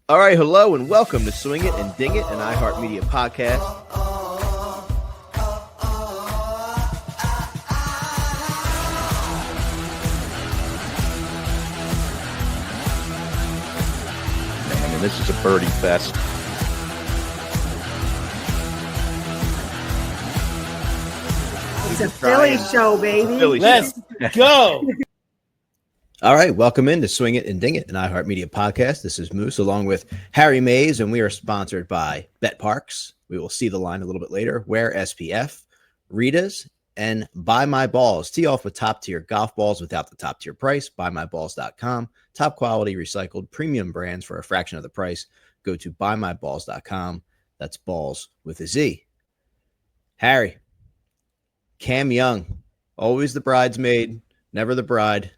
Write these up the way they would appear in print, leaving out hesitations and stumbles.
All right, hello and welcome to Swing It and Ding It, an iHeartMedia podcast. Man, and this is a birdie fest. It's a Philly show, baby. Philly Let's go. All right, welcome in to Swing It and Ding It, an iHeartMedia podcast. This is Moose along with Harry Mays, and we are sponsored by Bet Parks. We will see the line a little bit later. Wear SPF, Rita's, and Buy My Balls. Tee off with top-tier golf balls without the top-tier price. BuyMyBalls.com. Top quality, recycled, premium brands for a fraction of the price. Go to BuyMyBalls.com. That's balls with a Z. Harry, Cam Young, always the bridesmaid, never the bride,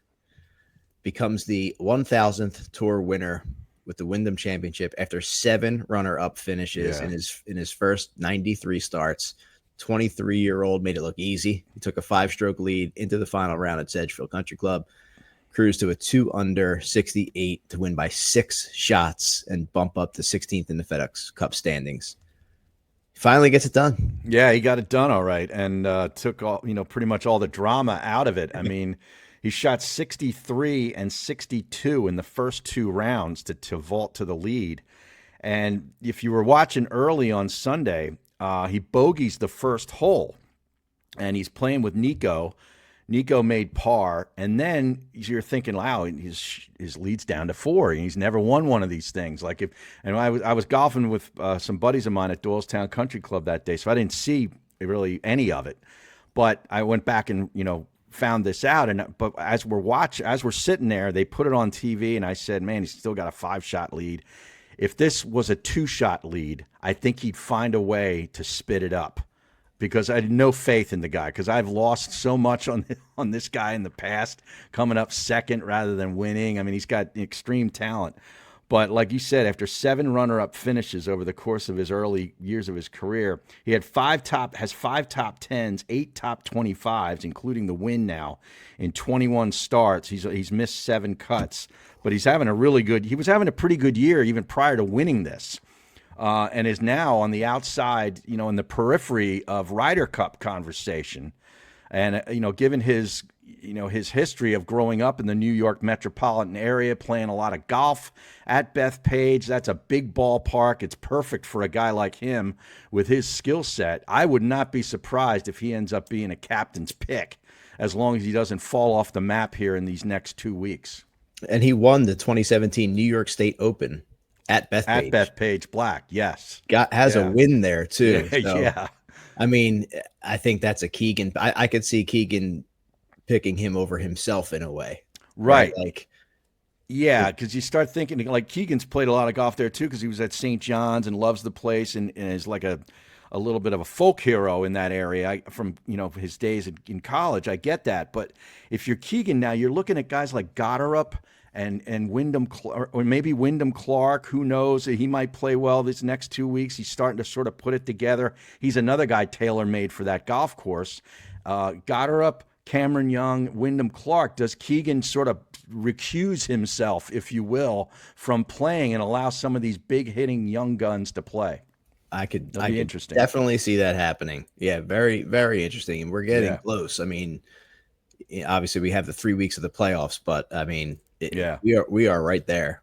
becomes the 1,000th tour winner with the Wyndham Championship after 7 runner-up finishes in his first 93 starts. 23-year-old made it look easy. He took a 5-stroke lead into the final round at Sedgefield Country Club, cruised to a 2-under 68 to win by 6 shots and bump up to 16th in the FedEx Cup standings. Finally gets it done. Yeah, he got it done all right, and took all pretty much all the drama out of it. I mean, he shot 63 and 62 in the first 2 rounds to vault to the lead. And if you were watching early on Sunday, he bogeys the first hole, and he's playing with Nico. Nico made par, and then you're thinking, wow, his lead's down to 4. He's never won one of these things. I was golfing with some buddies of mine at Doylestown Country Club that day, so I didn't see really any of it. But I went back and found this out, but as we're sitting there, they put it on TV, and I said, man, he's still got a 5-shot lead. If this was a 2-shot lead, I think he'd find a way to spit it up, because I had no faith in the guy, because I've lost so much on this guy in the past, coming up second rather than winning. I mean, he's got extreme talent. But like you said, after 7 runner-up finishes over the course of his early years of his career, he had 5 top 10s, 8 top 25s, including the win now in 21 starts. He's missed 7 cuts, but he was having a pretty good year even prior to winning this. And is now on the outside, in the periphery of Ryder Cup conversation. And, given his history of growing up in the New York metropolitan area, playing a lot of golf at Bethpage, that's a big ballpark. It's perfect for a guy like him with his skill set. I would not be surprised if he ends up being a captain's pick, as long as he doesn't fall off the map here in these next 2 weeks. And he won the 2017 New York State Open at Bethpage. At Bethpage Black, yes. Has a win there, too. Yeah, so, yeah. I mean, I think that's a Keegan. I could see Keegan picking him over himself in a way. Right. Yeah, because you start thinking, like, Keegan's played a lot of golf there, too, because he was at St. John's and loves the place and is like a little bit of a folk hero in that area from his days in college. I get that. But if you're Keegan now, you're looking at guys like Gotterup and Wyndham, or maybe Wyndham Clark. Who knows? He might play well this next 2 weeks. He's starting to sort of put it together. He's another guy tailor-made for that golf course. Gotterup, Cameron Young, Wyndham Clark. Does Keegan sort of recuse himself, if you will, from playing and allow some of these big-hitting young guns to play? I could interesting. Definitely see that happening. Yeah, very, very interesting. And we're getting close. I mean, obviously we have the 3 weeks of the playoffs, but I mean, we are right there.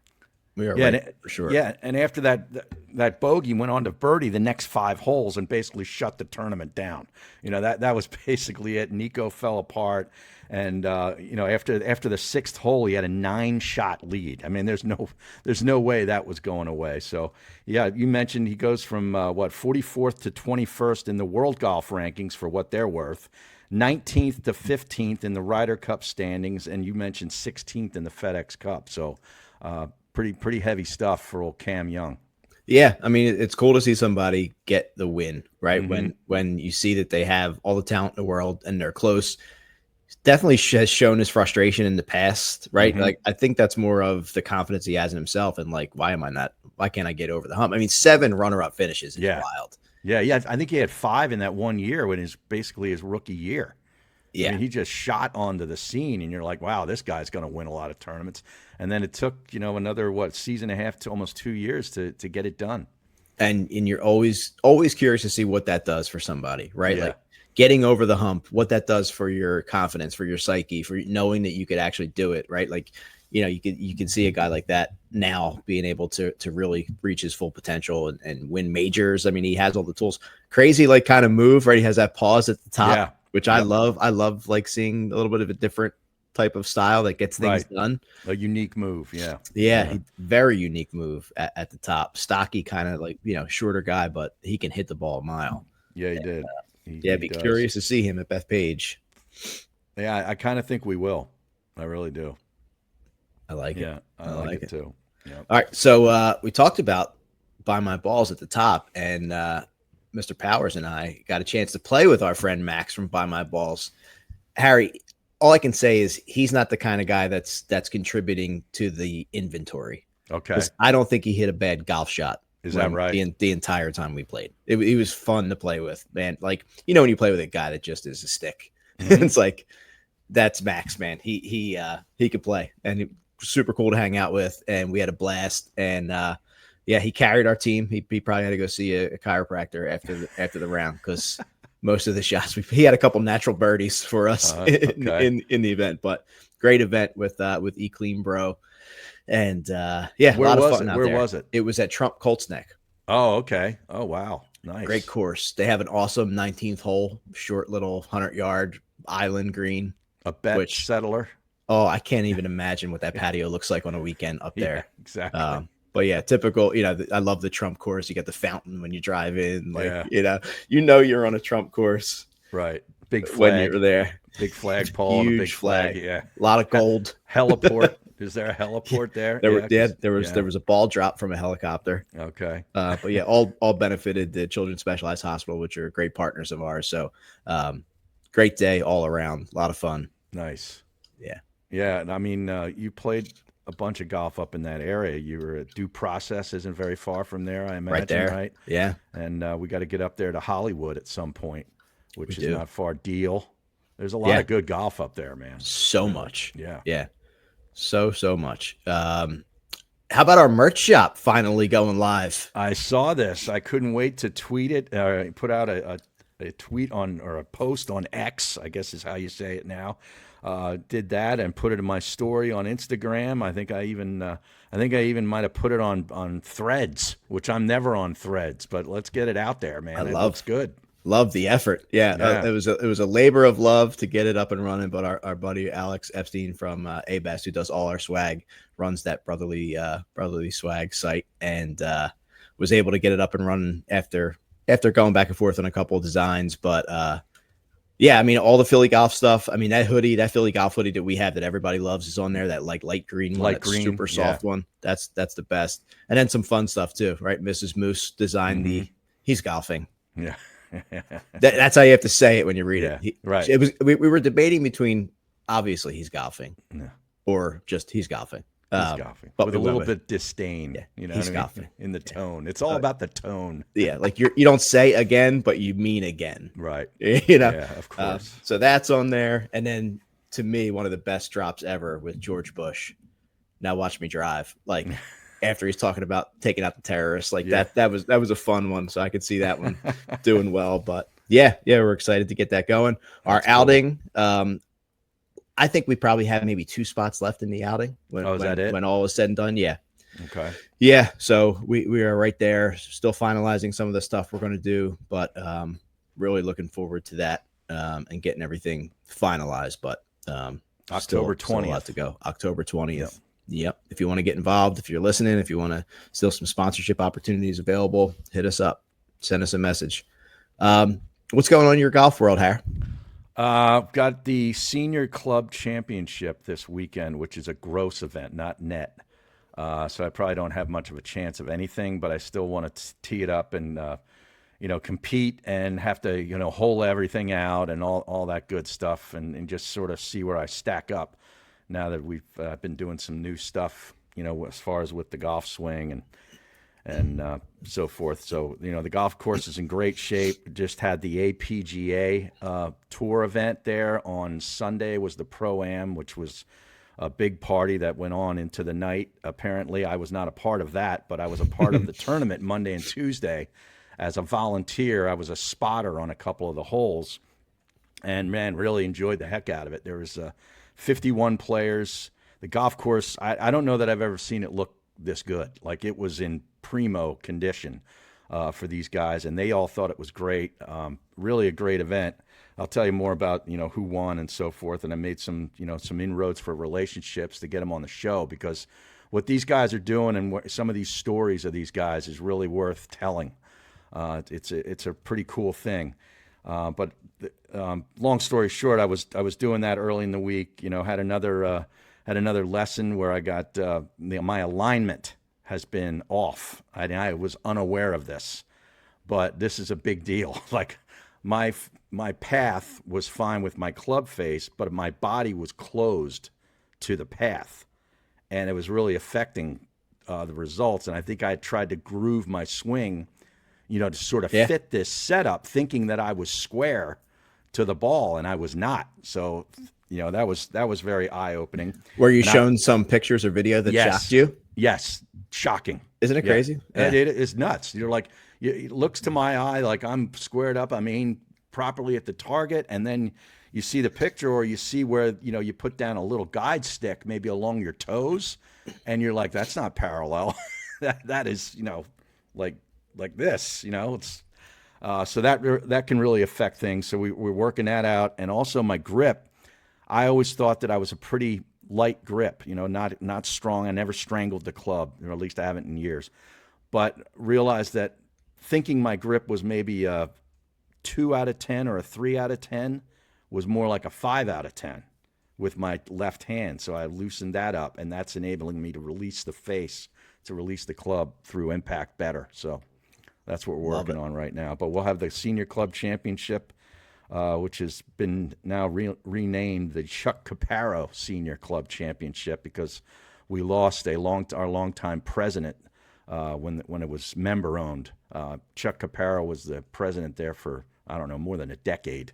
We are right for sure. Yeah, and after that bogey went on to birdie the next 5 holes and basically shut the tournament down. That was basically it. Nico fell apart, and after the 6th hole, he had a 9-shot lead. I mean, there's no way that was going away. So yeah, you mentioned he goes from 44th to 21st in the world golf rankings for what they're worth. 19th to 15th in the Ryder Cup standings, and you mentioned 16th in the FedEx Cup. So pretty heavy stuff for old Cam Young. Yeah, I mean, it's cool to see somebody get the win, right? Mm-hmm. When you see that they have all the talent in the world and they're close. Definitely has shown his frustration in the past, right? Mm-hmm. Like, I think that's more of the confidence he has in himself and like, why can't I get over the hump? I mean, 7 runner-up finishes is wild. Yeah. I think he had 5 in that one year when basically his rookie year. Yeah. I mean, he just shot onto the scene, and you're like, wow, this guy's going to win a lot of tournaments. And then it took, another, season and a half to almost 2 years to get it done. And you're always curious to see what that does for somebody, right? Yeah. Like getting over the hump, what that does for your confidence, for your psyche, for knowing that you could actually do it, right? Like, you can see a guy like that now being able to really reach his full potential and win majors. I mean, he has all the tools. Crazy, like, kind of move, right? He has that pause at the top, which I love. I love, like, seeing a little bit of a different type of style that gets things done. A unique move. Yeah. Very unique move at the top. Stocky, kind of like, shorter guy, but he can hit the ball a mile. Yeah, he did. Be curious to see him at Bethpage. Yeah, I kind of think we will. I really do. I like it. Yeah, I like it too. Yeah. All right. So we talked about Buy My Balls at the top, and Mr. Powers and I got a chance to play with our friend Max from Buy My Balls. Harry, all I can say is he's not the kind of guy that's contributing to the inventory. Okay. I don't think he hit a bad golf shot. Is that right? The entire time we played, it was fun to play with, man. Like, when you play with a guy that just is a stick, it's like, that's Max, man. He could play, and he was super cool to hang out with, and we had a blast. And he carried our team. He probably had to go see a chiropractor after the round, because most of the shots he had a couple natural birdies for us in the event. But great event with E Clean Bro. And a lot of fun out there. Where was it? It was at Trump Colts Neck. Oh, okay. Oh, wow. Nice. Great course. They have an awesome 19th hole, short little 100-yard island green. A bet settler. Oh, I can't even imagine what that patio looks like on a weekend up there. Yeah, exactly. But yeah, typical, I love the Trump course. You get the fountain when you drive in, like, you're on a Trump course. Right. Big flag. When you're there. Big flagpole and a big flag. Yeah. A lot of gold. Heliport. Is there a heliport there? There was a ball drop from a helicopter. Okay. But yeah, all benefited the Children's Specialized Hospital, which are great partners of ours. So great day all around. A lot of fun. Nice. Yeah. Yeah. And I mean, you played a bunch of golf up in that area. You were at Due Process, isn't very far from there, I imagine. Right there. Right? Yeah. And we got to get up there to Hollywood at some point, which is not far. Deal. There's a lot of good golf up there, man. So much. Yeah. Yeah. So much. How about our merch shop finally going live? I saw this. I couldn't wait to tweet it. Put out a tweet or a post on X, I guess is how you say it now. Did that and put it in my story on Instagram. I think I even might have put it on Threads, which I'm never on Threads, but let's get it out there, man. It looks good. Love the effort. Yeah. It was a labor of love to get it up and running, but our buddy Alex Epstein from ABEST, who does all our swag, runs that brotherly swag site, and was able to get it up and running after going back and forth on a couple of designs. But I mean, all the Philly golf stuff. I mean, that Philly golf hoodie that we have that everybody loves is on there. That like light green one, super soft one. That's the best. And then some fun stuff too, right? Mrs. Moose designed he's golfing. Yeah. That's how you have to say it when you read it. Right. It was we were debating between obviously he's golfing or just he's golfing. He's golfing, but with a little bit disdain. Yeah, he's golfing in the tone. It's all about the tone. Yeah, like you don't say again, but you mean again. Right. Yeah, of course. So that's on there, and then to me, one of the best drops ever with George Bush. Now watch me drive. Like after he's talking about taking out the terrorists, like that was a fun one. So I could see that one doing well. But yeah, we're excited to get that going. Our outing, I think we probably have maybe 2 spots left in the outing when all is said and done. Yeah. Okay. Yeah. So we are right there, still finalizing some of the stuff we're going to do, but really looking forward to that and getting everything finalized. But October 20th. Still a lot to go. October 20th. Yep. If you want to get involved, if you're listening, if you want to still some sponsorship opportunities available, hit us up, send us a message. What's going on in your golf world, Harry? Got the Senior Club Championship this weekend, which is a gross event, not net. So I probably don't have much of a chance of anything, but I still want to tee it up and, compete and have to, hole everything out and all that good stuff and just sort of see where I stack up now that we've been doing some new stuff, as far as with the golf swing and so forth. So, the golf course is in great shape. Just had the APGA tour event there on Sunday, was the Pro-Am, which was a big party that went on into the night. Apparently, I was not a part of that, but I was a part of the tournament Monday and Tuesday. As a volunteer, I was a spotter on a couple of the holes, and man, really enjoyed the heck out of it. There was 51 players. The golf course, I don't know that I've ever seen it look this good. Like, it was in primo condition for these guys, and they all thought it was great. Really a great event. I'll tell you more about, who won and so forth. And I made some inroads for relationships to get them on the show, because what these guys are doing and some of these stories of these guys is really worth telling. It's a pretty cool thing. But long story short, I was doing that early in the week. Had another lesson where I got my alignment has been off. I was unaware of this, but this is a big deal. Like, my path was fine with my club face, but my body was closed to the path, and it was really affecting the results. And I think I tried to groove my swing, to sort of fit this setup, thinking that I was square to the ball, and I was not. So, that was very eye-opening. Were you shown some pictures or video that shocked you? Yes, shocking. Isn't it crazy? Yeah. It is nuts. You're like, it looks to my eye like I'm squared up. I'm aimed properly at the target, and then you see the picture, or you see where you put down a little guide stick maybe along your toes, and you're like, that's not parallel. that is like this. It's so that can really affect things. So we're working that out, and also my grip. I always thought that I was a pretty light grip, not strong. I never strangled the club, or at least I haven't in years. But realized that thinking my grip was maybe a 2 out of 10 or a 3 out of 10 was more like a 5 out of 10 with my left hand. So I loosened that up, and that's enabling me to release the face, to release the club through impact better. So that's what we're working on right now. But we'll have the Senior Club Championship, which has been now renamed the Chuck Caparo Senior Club Championship, because we lost our longtime president when it was member owned. Chuck Caparo was the president there for, I don't know, more than a decade,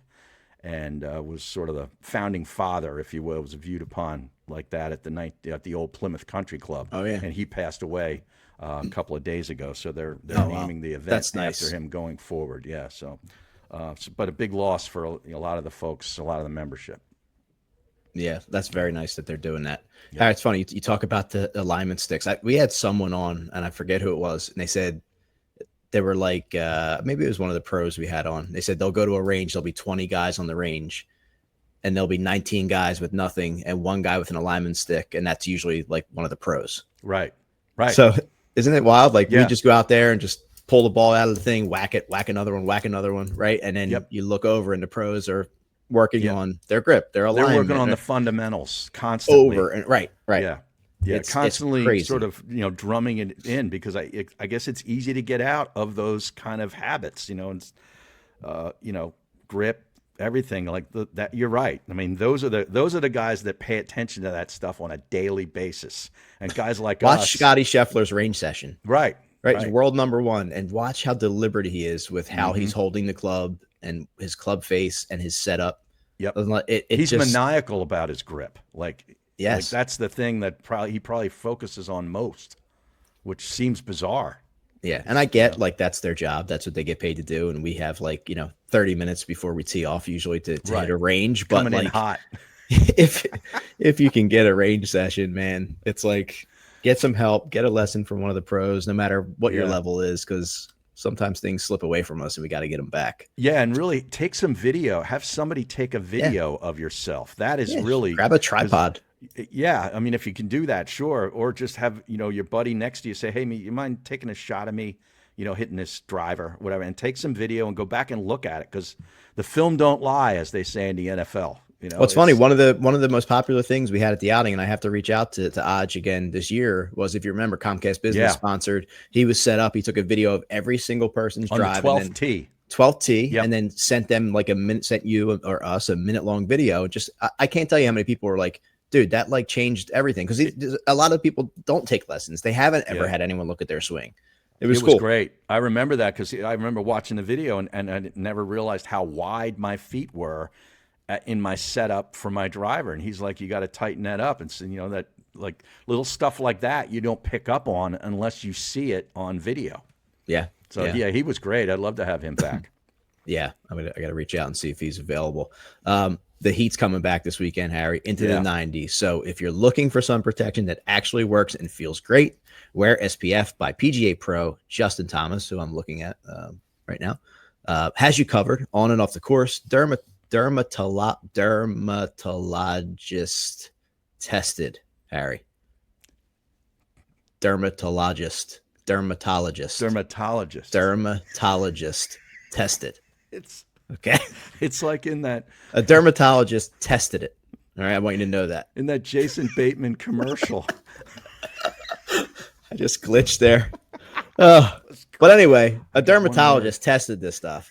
and was sort of the founding father, if you will. It was viewed upon like that at the old Plymouth Country Club. Oh yeah, and he passed away a couple of days ago. So they're naming the event after him going forward. Yeah. So, but a big loss for a lot of the folks, a lot of the membership. Yeah, that's very nice that they're doing that. Yeah. It's funny you talk about the alignment sticks. We had someone on, and I forget who it was, and they said they were like, maybe it was one of the pros we had on. They said they'll go to a range, there'll be 20 guys on the range, and there'll be 19 guys with nothing and one guy with an alignment stick, and that's usually like one of the pros. Right. So isn't it wild? Like, we just go out there and just pull the ball out of the thing, whack another one, right? And then you look over, and the pros are working on their grip, their alignment. They're working on the fundamentals constantly. Over and right. Yeah, constantly sort of drumming it in, because I guess it's easy to get out of those kind of habits, and grip, everything like that. You're right. I mean, those are the guys that pay attention to that stuff on a daily basis, and guys like watch Scotty Scheffler's range session. Right. He's world number one, and watch how deliberate he is with how he's holding the club and his club face and his setup. Yep. He's maniacal about his grip. Yes, that's the thing that he probably focuses on most, which seems bizarre. Yeah, and I get that's their job. That's what they get paid to do, and we have 30 minutes before we tee off usually to hit a range. But coming in hot. if you can get a range session, man, it's like get some help, get a lesson from one of the pros, no matter what your level is, because sometimes things slip away from us and we got to get them back. Yeah, and really take some video. Have somebody take a video of yourself. That is really grab a tripod. Yeah, I mean, if you can do that, sure. Or just have your buddy next to you say, "Hey, you mind taking a shot of me, hitting this driver, whatever," and take some video and go back and look at it, because the film don't lie, as they say in the NFL. Well, it's funny. One of the most popular things we had at the outing, and I have to reach out to Aj again this year, was, if you remember, Comcast Business sponsored. He was set up. He took a video of every single person's drive on the 12th tee, and then sent them sent you or us a minute-long video. Just I can't tell you how many people were like, dude, that changed everything, because a lot of people don't take lessons. They haven't ever had anyone look at their swing. It was It was cool. great. I remember that because I remember watching the video and I never realized how wide my feet were in my setup for my driver. And he's like, you got to tighten that up. And so, that like little stuff like that you don't pick up on unless you see it on video. Yeah. So yeah, he was great. I'd love to have him back. Yeah, I got to reach out and see if he's available. The heat's coming back this weekend, Harry, into the 90s. So if you're looking for sun protection that actually works and feels great, wear SPF by PGA Pro Justin Thomas, who I'm looking at right now. Has you covered on and off the course. Dermatologist tested, Harry. Dermatologist tested. It's Okay. It's like in that A dermatologist tested it. All right. I want you to know that. Jason Bateman commercial. I just glitched there. But anyway, a dermatologist tested this stuff.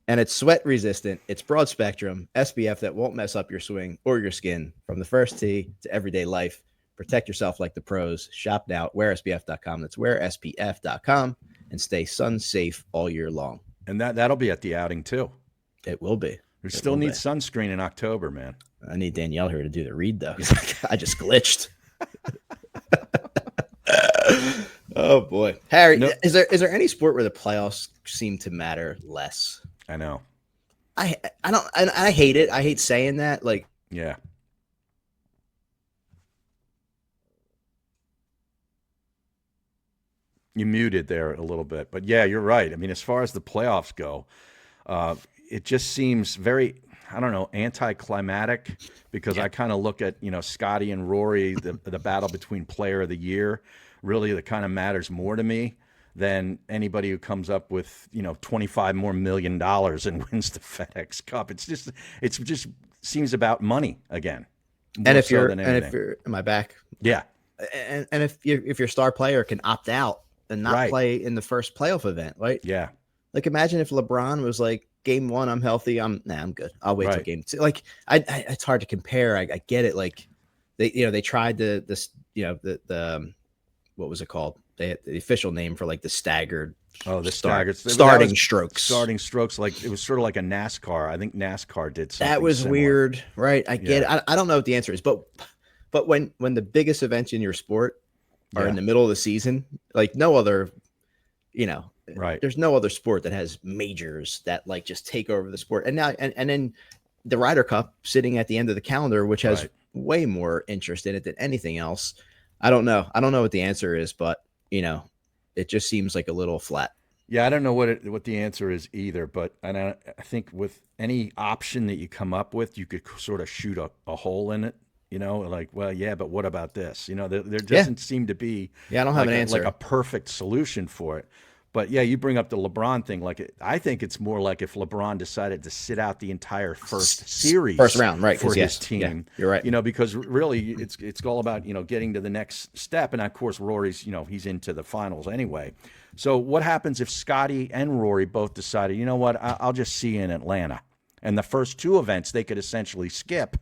And it's sweat resistant. It's broad spectrum SPF that won't mess up your swing or your skin from the first tee to everyday life. Protect yourself like the pros. Shop now at wearspf.com. That's wearspf.com and stay sun safe all year long. And that'll be at the outing too. It will be. We still need sunscreen in October, man. I need Danielle here to do the read though. I just glitched. Oh boy, Harry, is there any sport where the playoffs seem to matter less? I know. I don't. I hate it. I hate saying that. Like, Yeah. You muted there a little bit, but yeah, you're right. I mean, as far as the playoffs go, it just seems very, I don't know, anticlimactic because I kind of look at, Scotty and Rory, the battle between player of the year, really that kind of matters more to me than anybody who comes up with, $25 more million and wins the FedEx Cup. It just seems about money again. and if you're, am I back? Yeah. And if your star player can opt out and not play in the first playoff event, right? Yeah. Like, imagine if LeBron was like, game one, I'm healthy. I'm good. I'll wait till game two. Like, it's hard to compare. I get it. Like, they tried the what was it called? The official name for like the staggered. Oh, the staggered starting strokes. Starting strokes. Like, it was sort of like a NASCAR. I think NASCAR did something. That was similar. weird, right? I get it. I don't know what the answer is, but when the biggest events in your sport are in the middle of the season, like no other, there's no other sport that has majors that like just take over the sport. And now, and then the Ryder Cup sitting at the end of the calendar, which has way more interest in it than anything else. I don't know what the answer is, but it just seems like a little flat. Yeah, I don't know what the answer is either, but I think with any option that you come up with, you could sort of shoot a hole in it. Like, well, yeah, but what about this? There doesn't seem to be I don't have an answer, like a perfect solution for it. But yeah, you bring up the LeBron thing. Like, I think it's more like if LeBron decided to sit out the entire first round, for his team. Yeah, you're right. Because really, it's all about getting to the next step. And of course, Rory's he's into the finals anyway. So what happens if Scotty and Rory both decided, I'll just see you in Atlanta, and the first two events they could essentially skip,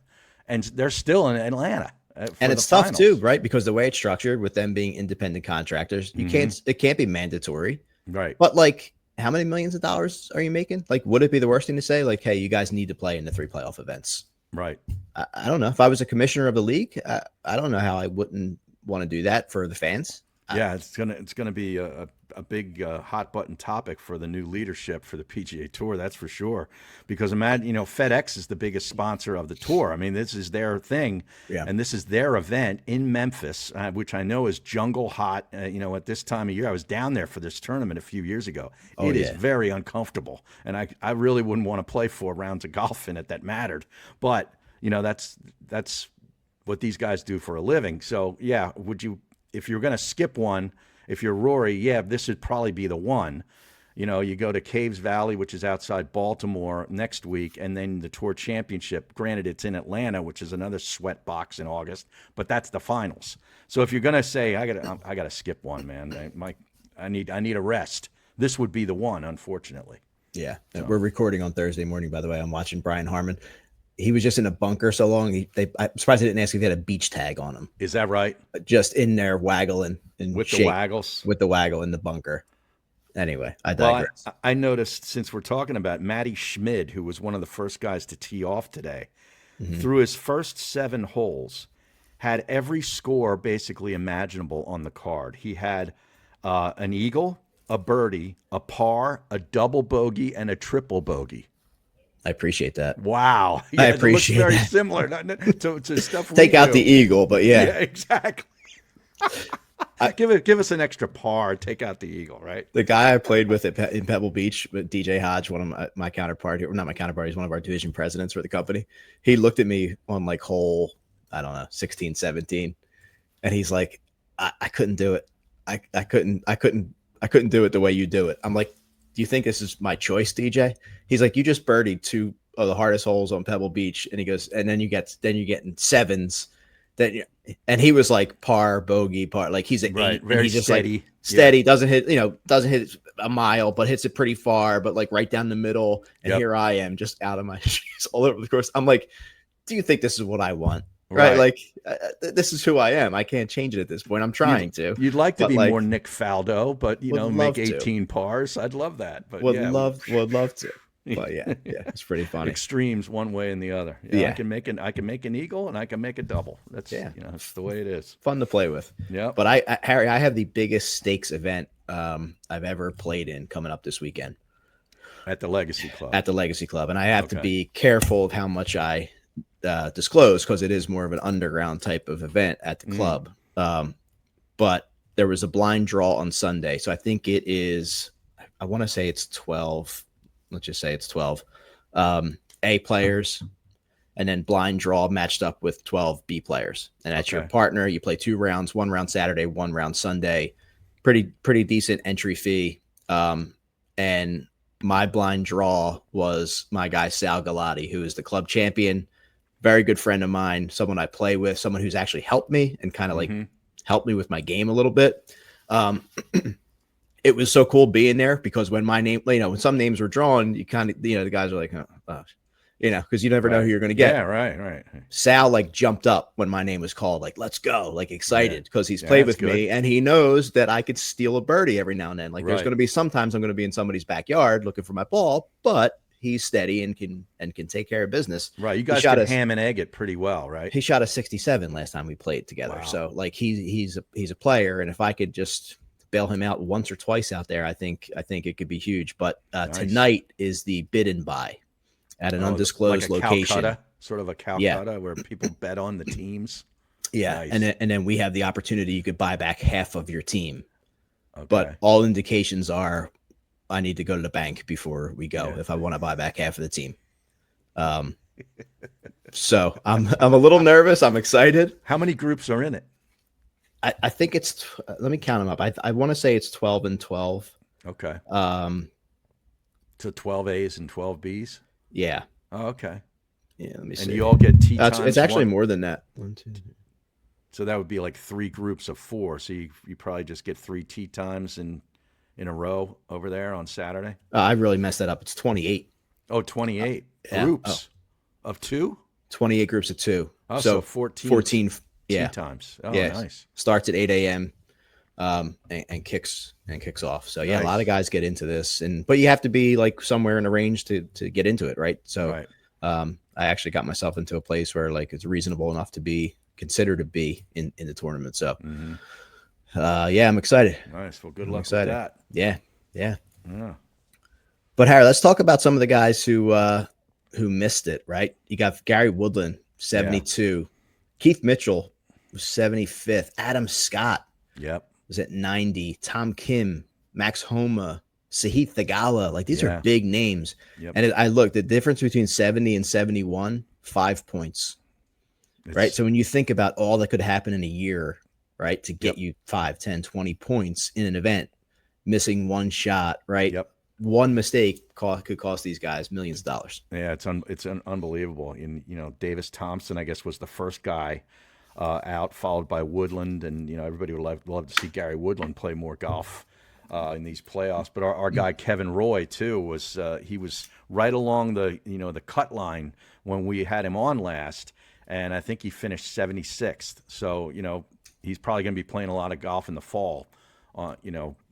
and they're still in Atlanta. And it's tough too, right? Because the way it's structured with them being independent contractors, it can't be mandatory. Right. But like, how many millions of dollars are you making? Like, would it be the worst thing to say? Like, hey, you guys need to play in the 3 playoff events. Right. I don't know. If I was a commissioner of the league, I don't know how I wouldn't want to do that for the fans. Yeah, it's gonna be a big hot button topic for the new leadership for the PGA Tour. That's for sure. Because imagine, FedEx is the biggest sponsor of the tour. I mean, this is their thing, and this is their event in Memphis, which I know is jungle hot. At this time of year, I was down there for this tournament a few years ago. It is very uncomfortable, and I really wouldn't want to play 4 rounds of golf in it that mattered. But that's what these guys do for a living. So yeah, if you're going to skip one, if you're Rory, this would probably be the one. You go to Caves Valley, which is outside Baltimore next week, and then the Tour Championship. Granted, it's in Atlanta, which is another sweat box in August, but that's the finals. So if you're going to say, I got to skip one, man, I need a rest, this would be the one, unfortunately. Yeah. So. We're recording on Thursday morning, by the way. I'm watching Brian Harman. he was just in a bunker so long. I'm surprised they didn't ask if he had a beach tag on him. Is that right? Just in there waggling and With the shake- waggles? with the waggle in the bunker. Anyway, I Well, digress. I noticed since we're talking about Matty Schmid, who was one of the first guys to tee off today, through his first 7 holes, had every score basically imaginable on the card. He had an eagle, a birdie, a par, a double bogey, and a triple bogey. I appreciate that. Wow. I it looks appreciate very that. similar to stuff we Take out do. the eagle, but yeah. Yeah, exactly. Give us an extra par. Take out the eagle, right? The guy I played with in Pebble Beach, with DJ Hodge, one of my counterpart, or not my counterpart, he's one of our division presidents for the company. He looked at me on like hole, I don't know, 16, 17, and he's like, I couldn't do it. I couldn't do it the way you do it. I'm like, do you think this is my choice, DJ? He's like, you just birdied 2 of the hardest holes on Pebble Beach, and he goes, and then you get in 7s. And he was like par, bogey, par. Like he's an 8, very and he's just steady. like steady. Doesn't hit a mile, but hits it pretty far, but like right down the middle. And Yep. here I am, just out of my shoes all over the course. I'm like, do you think this is what I want? Right? Like this is who I am. I can't change it at this point. I'm trying to. You'd like to But, be like, more Nick Faldo, but would make love to. 18 pars. I'd love that. But Would yeah, love to. But yeah, it's pretty funny. extremes one way and the other. Yeah. I can make an eagle and I can make a double. That's that's the way it is. Fun to play with. Yeah. But Harry, I have the biggest stakes event I've ever played in coming up this weekend At the Legacy Club. at the Legacy Club, and I have to Okay. be careful of how much I disclose because it is more of an underground type of event at the club. But there was a blind draw on Sunday, so I think it is. I want to say it's 12. Let's just say it's 12 A players, and then blind draw matched up with 12 B players. And that's your Okay. partner. You play 2 rounds, 1 round Saturday, 1 round Sunday. Pretty decent entry fee. And my blind draw was my guy Sal Galati, who is the club champion, very good friend of mine, someone I play with, someone who's actually helped me and kind of like helped me with my game a little bit. It was so cool being there because when my name, when some names were drawn, you kind of, the guys are like, because you never know who you're going to get. Yeah, right. Sal like jumped up when my name was called, like, let's go, like excited because he's Yeah, played that's with me and he knows that I could steal a birdie every now and then. Like there's Right. going to be sometimes I'm going to be in somebody's backyard looking for my ball, but he's steady and can take care of business. Right. You guys shot can us- ham and egg it pretty well, right? He shot a 67 last time we played together. Wow. So like he's a player, and if I could just bail him out once or twice out there, I think it could be huge. But Nice. tonight is the bid and buy at an undisclosed like a location. Calcutta, sort of a Calcutta where people bet on the teams. Yeah, Nice. and then we have the opportunity you could buy back half of your team. Okay. But all indications are I need to go to the bank before we go Yeah. if I want to buy back half of the team. So I'm a little nervous. I'm excited. How many groups are in it? I think it's let me count them up. I want to say it's 12 and 12. Okay. Um, So 12 A's and 12 B's? yeah, Oh, okay. yeah. Let me And see. you all get T times It's actually one. more than that. 1, 2, 3. So that would be like 3 groups of 4. So you probably just get 3 tee times in a row over there on Saturday. I really messed that up. It's 28. Oh, 28 yeah. groups of 2? 28 groups of 2. Oh, so so 14 14. tee Yeah, times. Oh, yeah. nice. Starts at 8 a.m. And kicks off. So yeah, a lot Nice. of guys get into this, but you have to be like somewhere in a range to get into it, right? So Right. I actually got myself into a place where like it's reasonable enough to be considered to be in the tournament. So Mhm. yeah, I'm excited. Nice. Well, good I'm luck excited. with that. Yeah. Yeah. But Harry, let's talk about some of the guys who missed it. Right? You got Gary Woodland, 72, Keith Mitchell was 75th, Adam Scott Yep. was at 90, Tom Kim, Max Homa, Sahith Thagala. Like these Yeah. are big names. Yep. And I looked, the difference between 70 and 71, 5 points. Right. It's- So when you think about all that could happen in a year, right, to get Yep. you 5, 10, 20 points in an event, missing one shot, right? Yep. One mistake could cost these guys millions of dollars. Yeah, it's unbelievable. And Davis Thompson, I guess, was the first guy out, followed by Woodland, and everybody would love to see Gary Woodland play more golf. in these playoffs. But our guy Kevin Roy too was he was right along the cut line when we had him on last, and I think he finished 76th. So he's probably going to be playing a lot of golf in the fall,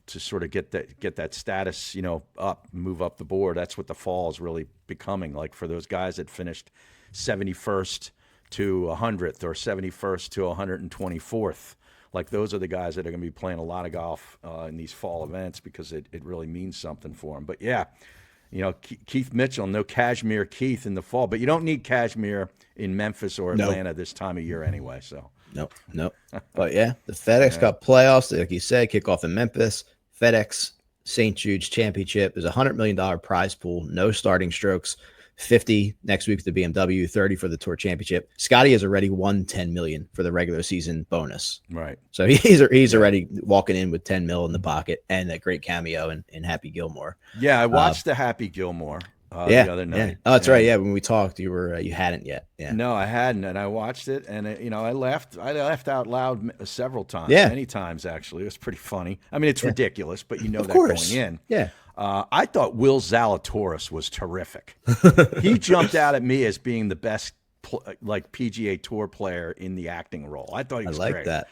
to sort of get that status up, move up the board. That's what the fall is really becoming, like for those guys that finished 71st to 100th or 71st to 124th. Like those are the guys that are going to be playing a lot of golf in these fall events because it really means something for them. But yeah, Keith Mitchell, no Cashmere Keith in the fall, but you don't need Cashmere in Memphis or Atlanta this time of year anyway. So nope. But yeah, the FedEx Cup playoffs, like you said, kick off in Memphis. FedEx St. Jude's Championship. There's $100 million prize pool, no starting strokes. 50 next week for the BMW, 30 for the Tour Championship. Scotty has already won 10 million for the regular season bonus. Right. So he's already walking in with 10 mil in the pocket and that great cameo in Happy Gilmore. Yeah, I watched the Happy Gilmore the other night. Yeah. Oh, that's right. Yeah, when we talked, you hadn't yet. Yeah. No, I hadn't, and I watched it, and I laughed out loud several times. Yeah. Many times actually. It was pretty funny. I mean, it's ridiculous, but of that course. going in. Yeah. I thought Will Zalatoris was terrific. He jumped out at me as being the best PGA Tour player in the acting role. I thought he was great. That.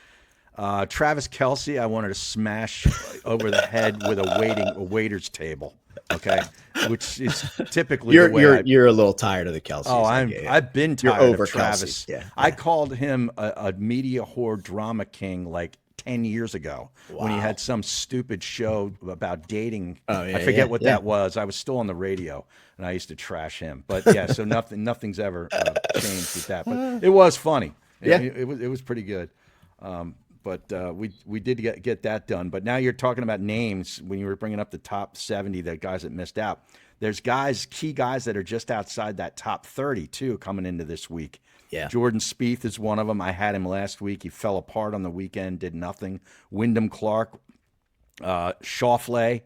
Travis Kelce, I wanted to smash over the head with a waiter's table. Okay, which is typically you're a little tired of the Kelce. Oh, I've been tired of Travis. Yeah. I called him a media whore drama king like 10 years ago when he had some stupid show about dating. I forget what that was. I was still on the radio and I used to trash him. But yeah, so nothing's ever changed with that. But it was funny. Yeah, it was pretty good. But we did get that done. But now you're talking about names when you were bringing up the top 70, the guys that missed out. There's key guys that are just outside that top 30 too coming into this week. Yeah. Jordan Spieth is one of them. I had him last week. He fell apart on the weekend, did nothing. Wyndham Clark, Schauffele,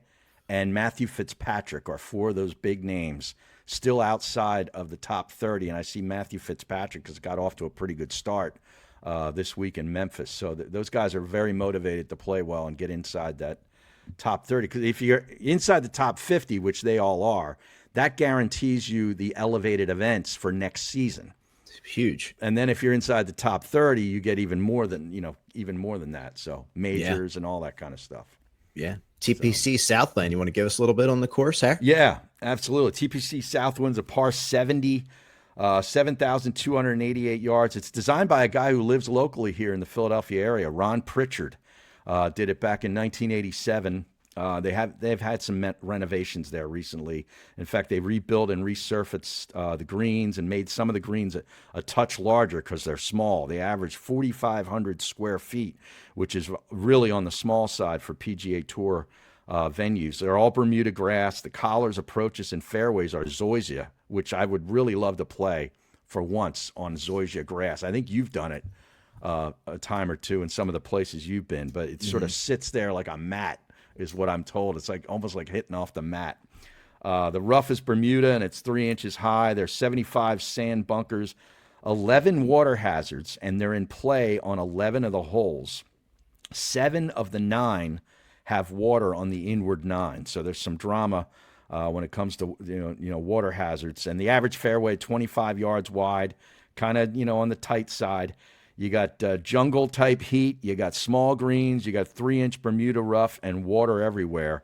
and Matthew Fitzpatrick are four of those big names still outside of the top 30. And I see Matthew Fitzpatrick has got off to a pretty good start this week in Memphis. So those guys are very motivated to play well and get inside that top 30. Because if you're inside the top 50, which they all are, that guarantees you the elevated events for next season. Huge. And then if you're inside the top 30, you get even more than that. So majors and all that kind of stuff. Yeah. TPC Southland. You want to give us a little bit on the course, Harry? Yeah, absolutely. TPC Southland's a par 70, 7,288 yards. It's designed by a guy who lives locally here in the Philadelphia area, Ron Pritchard. Did it back in 1987. They've had some renovations there recently. In fact, they rebuilt and resurfaced the greens and made some of the greens a touch larger because they're small. They average 4,500 square feet, which is really on the small side for PGA Tour venues. They're all Bermuda grass. The collars, approaches, and fairways are zoysia, which I would really love to play for once on zoysia grass. I think you've done it a time or two in some of the places you've been, but it sort of sits there like a mat, is what I'm told. It's like almost like hitting off the mat. The rough is Bermuda, and it's 3 inches high. There's 75 sand bunkers, 11 water hazards, and they're in play on 11 of the holes. 7 of the 9 have water on the inward 9, so there's some drama when it comes to water hazards. And the average fairway, 25 yards wide, kind of on the tight side. You got jungle type heat. You got small greens. You got 3-inch Bermuda rough and water everywhere.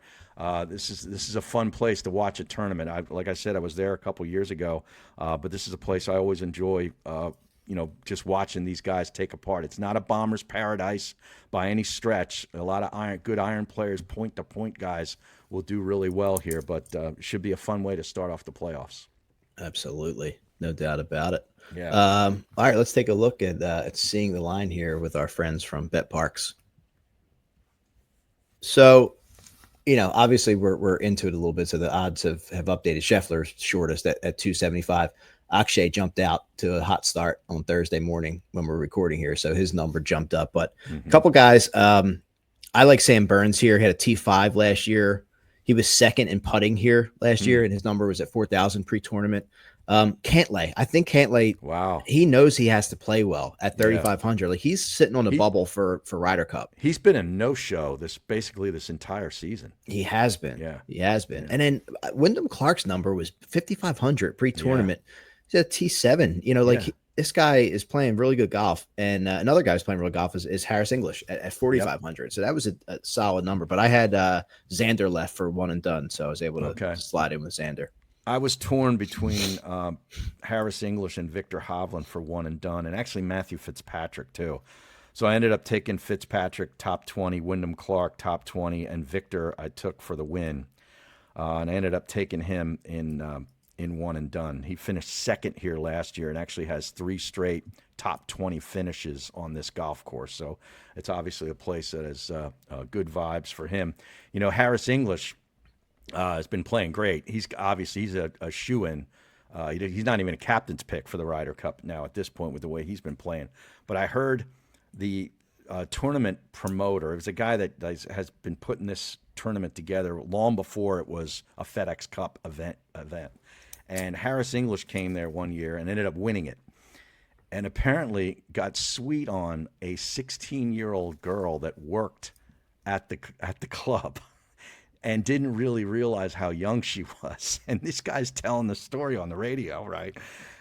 This is a fun place to watch a tournament. Like I said, I was there a couple years ago, but this is a place I always enjoy. Just watching these guys take apart. It's not a bomber's paradise by any stretch. A lot of good iron players, point-to-point guys will do really well here, but it should be a fun way to start off the playoffs. Absolutely. No doubt about it. Yeah. All right, let's take a look at seeing the line here with our friends from BetParx. So, obviously we're into it a little bit. So the odds have updated. Scheffler's shortest at 275. Akshay jumped out to a hot start on Thursday morning when we're recording here. So his number jumped up, but a couple guys, I like Sam Burns here. He had a T5 last year. He was second in putting here last year, and his number was at 4,000 pre-tournament. Cantlay. I think Cantlay. Wow. He knows he has to play well at Yeah. 3,500. Like he's sitting on the He- bubble for Ryder Cup. He's been a no-show this entire season. He has been. Yeah. He has been. Yeah. And then Wyndham Clark's number was 5,500 pre-tournament. He's a T7. You know, like Yeah. this guy is playing really good golf, and another guy who's playing real golf is Harris English at 4,500. So that was a solid number. But I had Xander left for one and done, so I was able to Okay. slide in with Xander. I was torn between Harris English and Victor Hovland for one and done, and actually Matthew Fitzpatrick too. So I ended up taking Fitzpatrick top 20, Wyndham Clark top 20, and Victor I took for the win. And I ended up taking him in one and done. He finished second here last year and actually has 3 straight top 20 finishes on this golf course. So it's obviously a place that has good vibes for him. You know, Harris English has been playing great. He's a shoe-in. He's not even a captain's pick for the Ryder Cup now at this point with the way he's been playing. But I heard the tournament promoter, it was a guy that has been putting this tournament together long before it was a FedEx Cup event. And Harris English came there one year and ended up winning it. And apparently got sweet on a 16-year-old girl that worked at the club. And didn't really realize how young she was. And this guy's telling the story on the radio, right?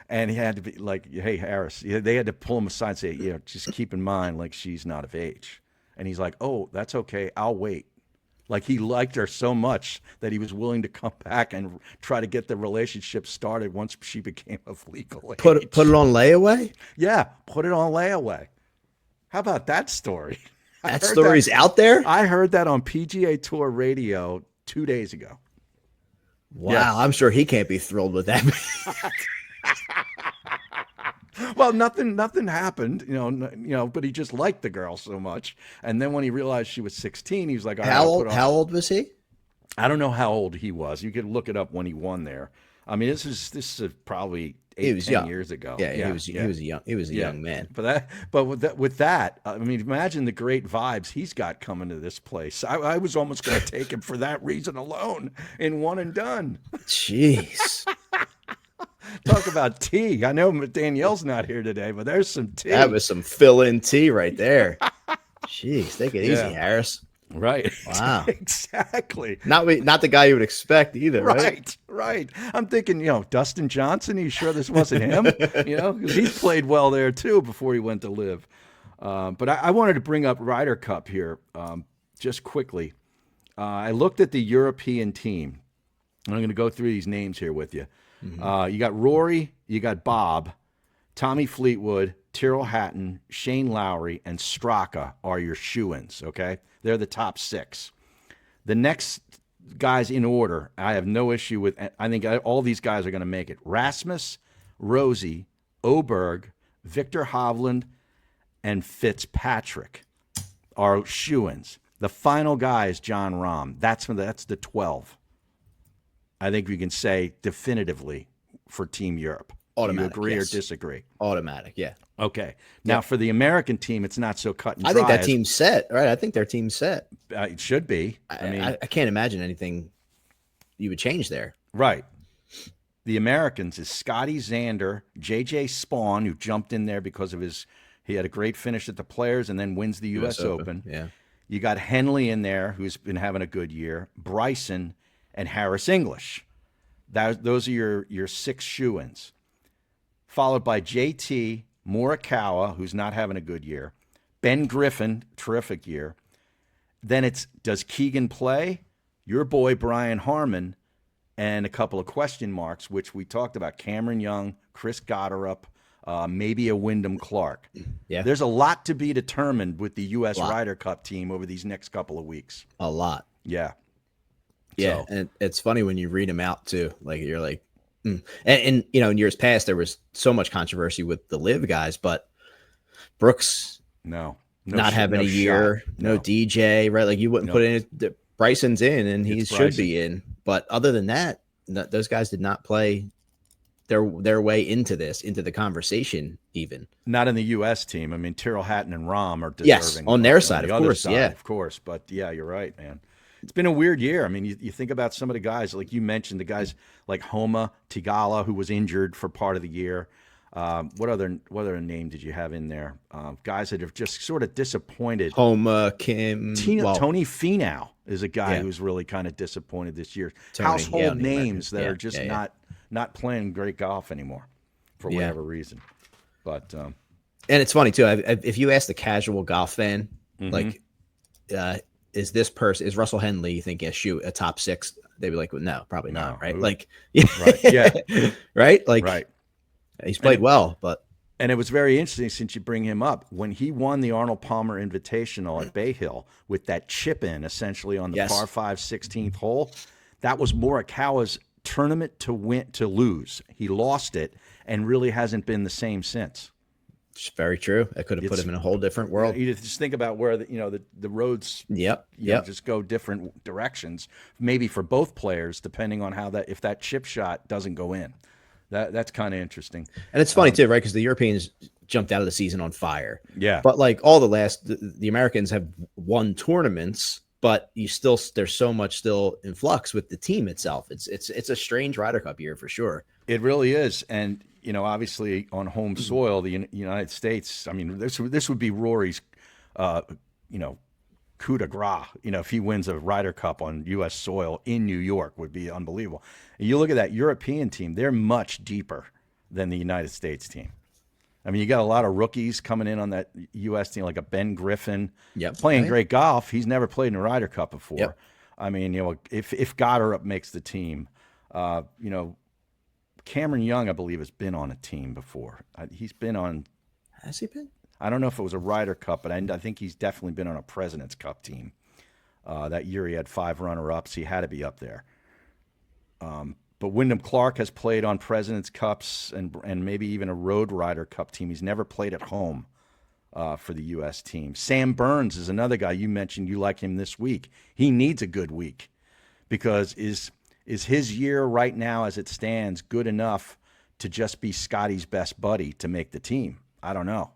And he had to be like, hey, Harris, they had to pull him aside and say, just keep in mind, like, she's not of age. And he's like, oh, that's okay. I'll wait. Like, he liked her so much that he was willing to come back and try to get the relationship started once she became of legal age. Put it on layaway? Yeah, put it on layaway. How about that story? That story's out there? I heard that on PGA Tour radio 2 days ago. Wow, Yes. I'm sure he can't be thrilled with that. Well, nothing happened, but he just liked the girl so much. And then when he realized she was 16, he was like, all right, I'll put on. How old was he? I don't know how old he was. You could look it up when he won there. I mean, this is probably 10 years ago. Yeah, he was a young man. But with that, I mean, imagine the great vibes he's got coming to this place. I was almost going to take him for that reason alone in one and done. Jeez. Talk about tea. I know Danielle's not here today, but there's some tea. That was some fill-in tea right there. Jeez, take it easy, Harris. Right. Wow. Exactly. Not the guy you would expect either, right? Right. I'm thinking, Dustin Johnson. Are you sure this wasn't him? 'Cause he's played well there too before he went to live. But I wanted to bring up Ryder Cup here just quickly. I looked at the European team. And I'm going to go through these names here with you. You got Rory, you got Bob, Tommy Fleetwood, Tyrrell Hatton, Shane Lowry, and Straka are your shoo-ins, okay? They're the top 6. The next guys in order, I have no issue with. I think all these guys are going to make it. Rasmus, Rosie, Oberg, Victor Hovland, and Fitzpatrick are shoo-ins. The final guy is John Rahm. That's the 12. I think we can say definitively for Team Europe. Automatic, Do you agree yes. or disagree? Automatic, yeah. Okay. Now, for the American team, it's not so cut and dry. I think that team's set, right? I think their team's set. It should be. I can't imagine anything you would change there. Right. The Americans is Scotty Xander, J.J. Spawn, who jumped in there because of he had a great finish at the Players and then wins the U.S. Open. Yeah. You got Henley in there, who's been having a good year, Bryson, and Harris English. Those are your 6 shoo-ins. Followed by JT Morikawa, who's not having a good year. Ben Griffin, terrific year. Then does Keegan play? Your boy Brian Harmon, and a couple of question marks, which we talked about. Cameron Young, Chris Gotterup, maybe a Wyndham Clark. Yeah. There's a lot to be determined with the U.S. Ryder Cup team over these next couple of weeks. A lot. Yeah. Yeah, and it's funny when you read them out too. Like you're like, And in years past there was so much controversy with the live guys, but Brooks not having a year, no DJ, right? Like you wouldn't put in Bryson's in, and he should be in. But other than that, those guys did not play their way into the conversation. Even not in the U.S. team. I mean, Tyrrell Hatton and Rahm are deserving. Yes, on their side, of course. Yeah, of course. But yeah, you're right, man. it's been a weird year. I mean, you think about some of the guys, like you mentioned, the guys like Homa Tigala, who was injured for part of the year. What other name did you have in there? Guys that have just sort of disappointed. Homa, Kim, Tony Finau is a guy who's really kind of disappointed this year. Household names that are just not playing great golf anymore for whatever reason. But and it's funny too. If you ask the casual golf fan, like, is Russell Henley, you think, shoot a top 6? They'd be like, well, no, probably not. Right. Like, right. Like, right. He's played well, but. And it was very interesting, since you bring him up, when he won the Arnold Palmer Invitational at Bay Hill with that chip in essentially on the par 5 16th hole. That was Morikawa's tournament to lose. He lost it and really hasn't been the same since. It's very true. I could have put him in a whole different world. You just think about where the roads just go different directions, maybe for both players, depending on if that chip shot doesn't go in. That's kind of interesting. And it's funny too, right? Because the Europeans jumped out of the season on fire. Yeah. But like all the Americans have won tournaments, but there's so much still in flux with the team itself. It's a strange Ryder Cup year for sure. It really is. And, obviously on home soil, the United States, I mean, this would be Rory's, coup de grace. If he wins a Ryder Cup on U.S. soil in New York, would be unbelievable. And you look at that European team, they're much deeper than the United States team. I mean, you got a lot of rookies coming in on that U.S. team, like a Ben Griffin, playing great golf. He's never played in a Ryder Cup before. Yep. I mean, if Goddard makes the team, Cameron Young, I believe, has been on a team before. He's been on. Has he been? I don't know if it was a Ryder Cup, but I think he's definitely been on a President's Cup team. That year he had 5 runner-ups. He had to be up there. But Wyndham Clark has played on President's Cups and maybe even a Road Ryder Cup team. He's never played at home for the U.S. team. Sam Burns is another guy you mentioned. You like him this week. He needs a good week because is his year right now as it stands good enough to just be Scotty's best buddy to make the team? I don't know.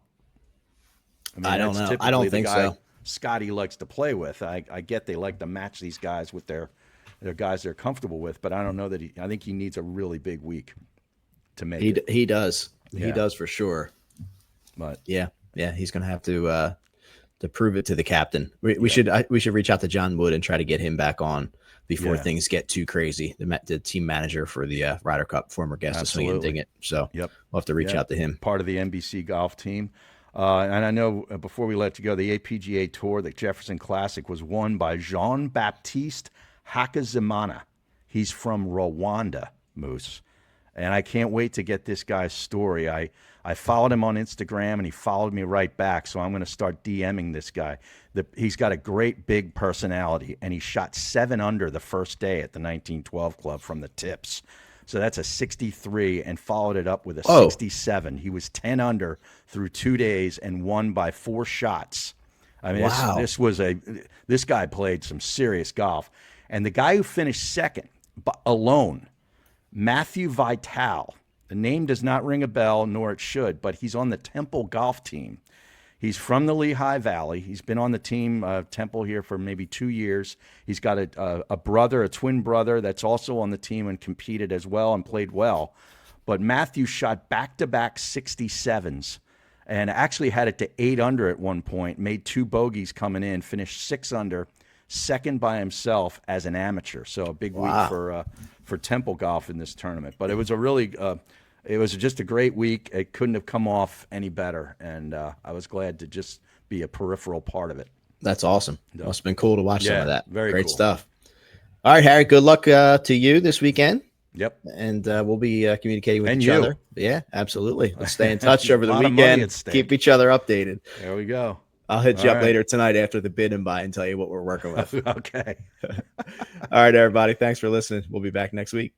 I don't know. I don't think so. Scotty likes to play with. I get they like to match these guys with their guys they're comfortable with, but I don't know that I think he needs a really big week to make it. He does. Yeah. He does for sure. But yeah, he's going to have to prove it to the captain. We should reach out to John Wood and try to get him back on before things get too crazy. The team manager for the Ryder Cup, former guest of Swing and Ding It. So we'll have to reach out to him. Part of the NBC golf team. And I know before we let you go, the APGA Tour, the Jefferson Classic, was won by Jean-Baptiste Hakizimana. He's from Rwanda, Moose. And I can't wait to get this guy's story. I followed him on Instagram, and he followed me right back, so I'm going to start DMing this guy. He's got a great big personality, and he shot 7 under the first day at the 1912 Club from the tips. So that's a 63 and followed it up with a 67. He was 10 under through 2 days and won by 4 shots. I mean, this guy played some serious golf. And the guy who finished second alone, Matthew Vital, the name does not ring a bell, nor it should, but he's on the Temple golf team. He's from the Lehigh Valley. He's been on the team, Temple, here for maybe 2 years. He's got a brother, a twin brother, that's also on the team and competed as well and played well. But Matthew shot back-to-back 67s and actually had it to 8 under at one point, made 2 bogeys coming in, finished 6 under, second by himself as an amateur. So a big week for Temple golf in this tournament. But it was it was just a great week. It couldn't have come off any better, and I was glad to just be a peripheral part of it. That's awesome. Must have been cool to watch some of that. Very great cool stuff. All right, Harry, good luck to you this weekend. Yep. And we'll be communicating with each other. Yeah, absolutely. Let's stay in touch over the weekend. Keep each other updated. There we go. I'll hit you up later tonight after the bid and buy and tell you what we're working with. Okay. All right, everybody. Thanks for listening. We'll be back next week.